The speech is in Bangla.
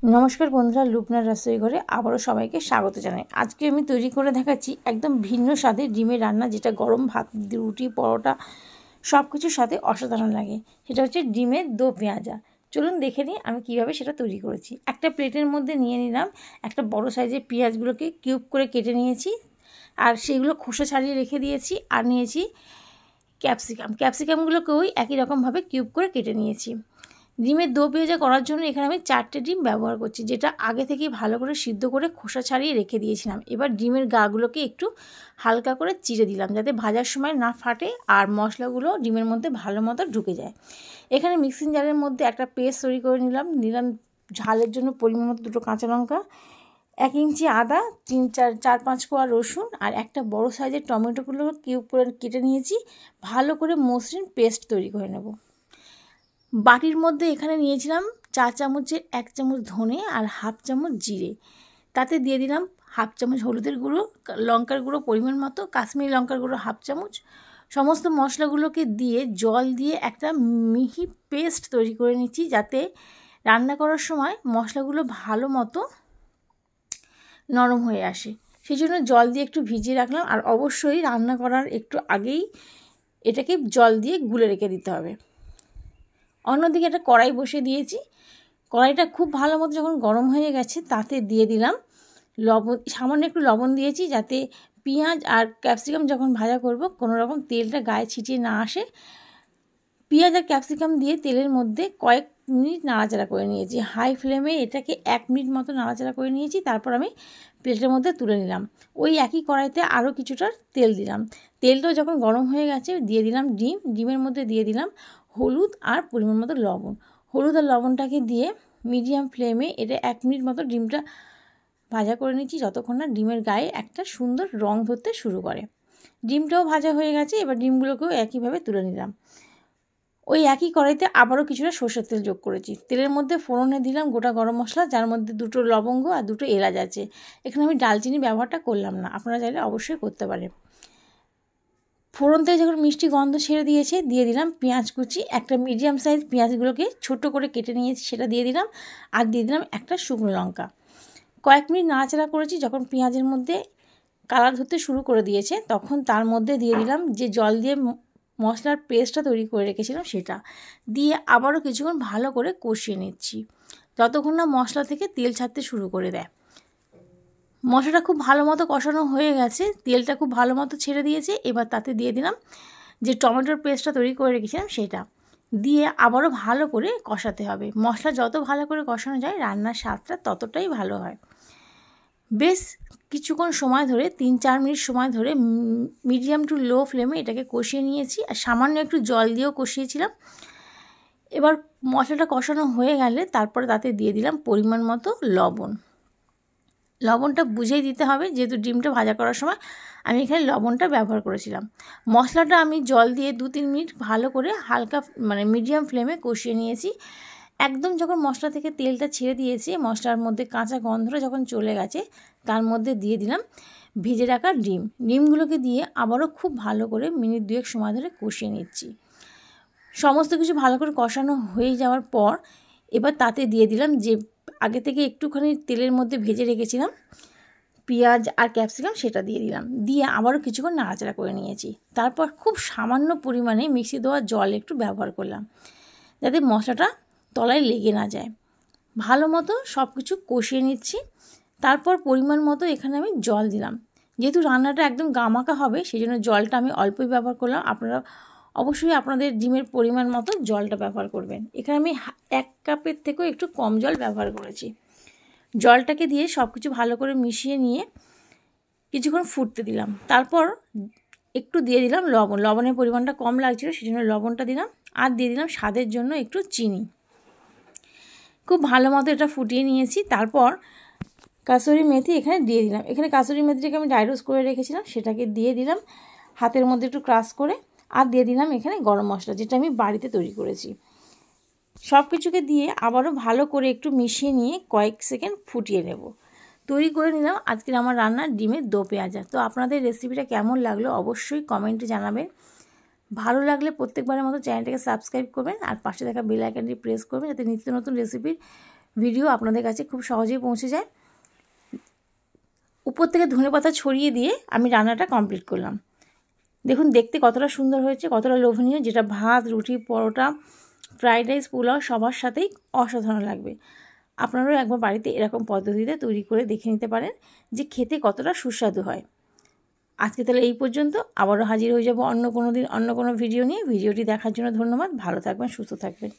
नमस्कार बंधुरा लुपनार रसोई घरे आबारो सबाइके स्वागत जानाई। आज के आमी तैरी करे देखाच्छि एकदम भिन्न स्वादे डिमेर रान्ना, जेटा गरम भात रुटी परोटा सबकिछुर साथे असाधारण लागे। सेटा हच्छे डिमेर दो पेঁয়াজা। चलुन देखे निই आमी किभाबे सेटा तैरी करेछि। एकटा प्लेटेर मধ্যে निये निलाम एकटा बड़ो साइजेर पेঁয়াজগুলোকে किউब करे केटे निয়েछि আর সেগুলো খোসা ছাড়িয়ে রেখে দিয়েছি। আর নিয়েছি ক্যাপসিকামগুলোকেও একই রকমভাবে কিউব করে কেটে নিয়েছি। ডিমের দো পেঁয়াজা করার জন্য এখানে আমি 4টে ডিম ব্যবহার করছি, যেটা আগে থেকেই ভালো করে সিদ্ধ করে খোসা ছাড়িয়ে রেখে দিয়েছিলাম। এবার ডিমের গাগুলোকে একটু হালকা করে চিড়ে দিলাম, যাতে ভাজার সময় না ফাটে আর মশলাগুলো ডিমের মধ্যে ভালো মতো ঢুকে যায়। এখানে মিক্সিং জারের মধ্যে একটা পেস্ট তৈরি করে নিলাম ঝালের জন্য পরিমাণ মতো 2টো কাঁচা লঙ্কা, 1 ইঞ্চি আদা, 4-5 কোয়া রসুন আর একটা বড় সাইজের টমেটোগুলো কিউব করে কেটে নিয়েছি। ভালো করে মসৃণ পেস্ট তৈরি করে নেব। বাটির মধ্যে এখানে নিয়েছিলাম 4 চামচের 1 চামচ ধনে আর হাফ চামচ জিরে। তাতে দিয়ে দিলাম হাফ চামচ হলুদের গুঁড়ো, লঙ্কার গুঁড়ো পরিমাণ মতো, কাশ্মীরি লঙ্কার গুঁড়ো হাফ চামচ। সমস্ত মশলাগুলোকে দিয়ে জল দিয়ে একটা মিহি পেস্ট তৈরি করে নিচ্ছি, যাতে রান্না করার সময় মশলাগুলো ভালো মতো নরম হয়ে আসে। সেই জন্য জল দিয়ে একটু ভিজিয়ে রাখলাম। আর অবশ্যই রান্না করার একটু আগেই এটাকে জল দিয়ে গুলে রেখে দিতে হবে। অন্যদিকে একটা কড়াই বসিয়ে দিয়েছি। কড়াইটা খুব ভালো মতো যখন গরম হয়ে গেছে, তাতে দিয়ে দিলাম লবণ, সামান্য একটু লবণ দিয়েছি, যাতে পেঁয়াজ আর ক্যাপসিকাম যখন ভাজা করব কোনো রকম তেলটা গায়ে ছিটিয়ে না আসে। পেঁয়াজ আর ক্যাপসিকাম দিয়ে তেলের মধ্যে কয়েক মিনিট নাড়াচাড়া করে নিয়েছি। হাই ফ্লেমে এটাকে 1 মিনিট মতো নাড়াচাড়া করে নিয়েছি। তারপর আমি প্লেটের মধ্যে তুলে নিলাম। ওই একই কড়াইতে আরও কিছুটা তেল দিলাম। তেলটাও যখন গরম হয়ে গেছে, দিয়ে দিলাম ডিমের মধ্যে দিয়ে দিলাম হলুদ আর পরিমাণ মতো লবণ। হলুদ আর লবণটাকে দিয়ে মিডিয়াম ফ্লেমে এটা 1 মিনিট মতো ডিমটা ভাজা করে নিচ্ছি, যতক্ষণ না ডিমের গায়ে একটা সুন্দর রং ধরতে শুরু করে। ডিমটাও ভাজা হয়ে গেছে। এবার ডিমগুলোকেও একইভাবে তুলে নিলাম। ওই একই কড়াইতে আবারও কিছুটা সরষের তেল যোগ করেছি। তেলের মধ্যে ফোড়নে দিলাম গোটা গরম মশলা, যার মধ্যে 2টো লবঙ্গ আর 2টো এলাচ আছে। এখানে আমি ডালচিনি ব্যবহারটা করলাম না, আপনারা চাইলে অবশ্যই করতে পারেন। ফোড়ন থেকে যখন মিষ্টি গন্ধ ছেড়ে দিয়েছে, দিয়ে দিলাম পেঁয়াজ কুচি। একটা মিডিয়াম সাইজ পেঁয়াজগুলোকে ছোট করে কেটে নিয়েছি, সেটা দিয়ে দিলাম। আর দিয়ে দিলাম একটা শুকনো লঙ্কা। কয়েক মিনিট নাড়াচাড়া করেছি। যখন পেঁয়াজের মধ্যে কালার ধরতে শুরু করে দিয়েছে, তখন তার মধ্যে দিয়ে দিলাম যে জল দিয়ে মশলার পেস্টটা তৈরি করে রেখেছিলাম, সেটা দিয়ে আবারও কিছুক্ষণ ভালো করে কষিয়ে নিচ্ছি, যতক্ষণ না মশলা থেকে তেল ছাড়তে শুরু করে দেয়। মশলাটা খুব ভালো মতো কষানো হয়ে গেছে, তেলটা খুব ভালো মতো ছেড়ে দিয়েছে। এবার তাতে দিয়ে দিলাম যে টমেটোর পেস্টটা তৈরি করে রেখেছিলাম, সেটা দিয়ে আবারও ভালো করে কষাতে হবে। মশলা যত ভালো করে কষানো যায়, রান্নার স্বাদটা ততটাই ভালো হয়। বেশ কিছুক্ষণ সময় ধরে 3-4 মিনিট সময় ধরে মিডিয়াম টু লো ফ্লেমে এটাকে কষিয়ে নিয়েছি। আর সামান্য একটু জল দিয়েও কষিয়েছিলাম। এবার মশলাটা কষানো হয়ে গেলে তারপরে তাতে দিয়ে দিলাম পরিমাণ মতো লবণ। লবণটা বুঝেই দিতে হবে, যেহেতু ডিমটা ভাজা করার সময় আমি এখানে লবণটা ব্যবহার করেছিলাম। মশলাটা আমি জল দিয়ে 2-3 মিনিট ভালো করে হালকা মিডিয়াম ফ্লেমে কষিয়ে নিয়েছি। একদম যখন মশলা থেকে তেলটা ছেড়ে দিয়েছে, মশলার মধ্যে কাঁচা গন্ধটা যখন চলে গেছে, তার মধ্যে দিয়ে দিলাম ভেজে রাখা ডিমগুলোকে দিয়ে আবারও খুব ভালো করে মিনিট 2 সময় ধরে কষিয়ে নিচ্ছি। সমস্ত কিছু ভালো করে কষানো হয়ে যাওয়ার পর এবার তাতে দিয়ে দিলাম যে আগে থেকে একটুখানি তেলের মধ্যে ভেজে রেখেছিলাম পেঁয়াজ আর ক্যাপসিকাম, সেটা দিয়ে দিলাম। দিয়ে আবারও কিছুক্ষণ নাড়াচাড়া করে নিয়েছি। তারপর খুব সামান্য পরিমাণে মিক্সি দেওয়া জল একটু ব্যবহার করলাম, যাতে মশলাটা তলায় লেগে না যায়। ভালো মতো সব কিছু কষিয়ে নিচ্ছি। তারপর পরিমাণ মতো এখানে আমি জল দিলাম। যেহেতু রান্নাটা একদম গামাখা হবে, সেই জন্য জলটা আমি অল্পই ব্যবহার করলাম। আপনারা অবশ্যই আপনাদের ডিমের পরিমাণ মতো জলটা ব্যবহার করবেন। এখানে আমি 1 কাপের থেকেও একটু কম জল ব্যবহার করেছি। জলটাকে দিয়ে সব কিছু ভালো করে মিশিয়ে নিয়ে কিছুক্ষণ ফুটতে দিলাম। তারপর একটু দিয়ে দিলাম লবণ। লবণের পরিমাণটা কম লাগছিল, সেই জন্য লবণটা দিলাম। আর দিয়ে দিলাম স্বাদের জন্য একটু চিনি। খুব ভালো মতো এটা ফুটিয়ে নিয়েছি। তারপর কাসুরি মেথি এখানে দিয়ে দিলাম। এখানে কাসুরি মেথিটাকে আমি ড্রাই রোস্ট করে রেখেছিলাম, সেটাকে দিয়ে দিলাম হাতের মধ্যে একটু ক্রাশ করে। আর দিয়ে দিলাম এখানে গরম মশলা, যেটা আমি বাড়িতে তৈরি করেছি। সব কিছুকে দিয়ে আবারও ভালো করে একটু মিশিয়ে নিয়ে কয়েক সেকেন্ড ফুটিয়ে নেব। তৈরি করে নিলাম আজকের আমার রান্নার ডিমের দো পেঁয়াজা। তো আপনাদের রেসিপিটা কেমন লাগলো অবশ্যই কমেন্টে জানাবেন। ভালো লাগলে প্রত্যেকবারের মতো চ্যানেলটাকে সাবস্ক্রাইব করবেন আর পাশে থাকা বেল আইকনটি প্রেস করবেন, যাতে নিত্য নতুন রেসিপির ভিডিও আপনাদের কাছে খুব সহজেই পৌঁছে যায়। উপর থেকে ধনেপাতা ছড়িয়ে দিয়ে আমি রান্নাটা কমপ্লিট করলাম। দেখুন দেখতে কতটা সুন্দর হয়েছে, কতটা লোভনীয়, যেটা ভাত, রুটি, পরোটা, ফ্রাইড রাইস, পোলাও সবার সাথেই অসাধারণ লাগবে। আপনারাও একবার বাড়িতে এরকম পদ্ধতিতে তৈরি করে দেখে নিতে পারেন যে খেতে কতটা সুস্বাদু হয়। আজকে তাহলে এই পর্যন্ত, আবারও হাজির হয়ে যাব অন্য কোনো দিন অন্য কোনো ভিডিও নিয়ে। ভিডিওটি দেখার জন্য ধন্যবাদ। ভালো থাকবেন, সুস্থ থাকবেন।